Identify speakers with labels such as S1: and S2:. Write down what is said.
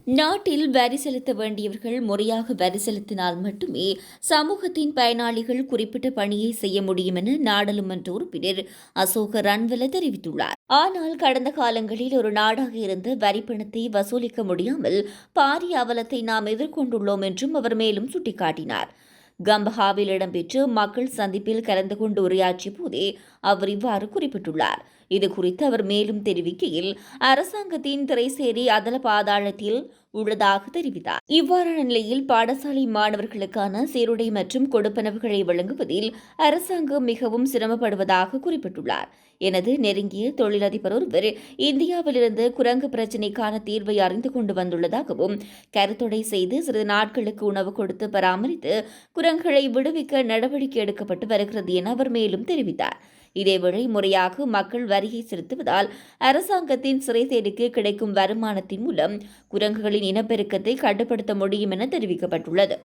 S1: நாட்டில் வரி செலுத்த வேண்டியவர்கள் முறையாக வரி செலுத்தினால் மட்டுமே சமூகத்தின் பயனாளிகள் குறிப்பிட்ட பணியை செய்ய முடியும் என நாடாளுமன்ற உறுப்பினர் அசோக ரன்வல தெரிவித்துள்ளார். ஆனால் கடந்த காலங்களில் ஒரு நாடாக இருந்து வரி பணத்தை வசூலிக்க முடியாமல் பாரிய அவலத்தை நாம் எதிர்கொண்டுள்ளோம் என்றும் அவர் மேலும் சுட்டிக்காட்டினார். கம்பஹாவில் இடம்பெற்ற மக்கள் சந்திப்பில் கலந்து கொண்டு உரையாற்றிய போதே அவர் இவ்வாறு குறிப்பிட்டுள்ளார். இதுகுறித்து அவர் மேலும் தெரிவிக்கையில், அரசாங்கத்தின் திரைசேரி அதல பாதாளத்தில் உள்ளதாக தெரிவித்தார். இவ்வாறான நிலையில் பாடசாலை மாணவர்களுக்கான சீருடை மற்றும் கொடுப்பனவுகளை வழங்குவதில் அரசாங்கம் மிகவும் சிரமப்படுவதாக குறிப்பிட்டுள்ளார். எனது நெருங்கிய தொழிலதிபர் ஒருவர் இந்தியாவிலிருந்து குரங்கு பிரச்சினைக்கான தீர்வை அறிந்து கொண்டு வந்துள்ளதாகவும், கருத்தொடை செய்து சிறிது நாட்களுக்கு உணவு கொடுத்து பராமரித்து குரங்குகளை விடுவிக்க நடவடிக்கை எடுக்கப்பட்டு வருகிறது என அவர் மேலும் தெரிவித்தார். இதேவேளை முறையாக மக்கள் வரியை செலுத்துவதால் அரசாங்கத்தின் சிறைசேரிக்கு கிடைக்கும் வருமானத்தின் மூலம் குரங்குகளின் இனப்பெருக்கத்தை கட்டுப்படுத்த முடியும் என தெரிவிக்கப்பட்டுள்ளது.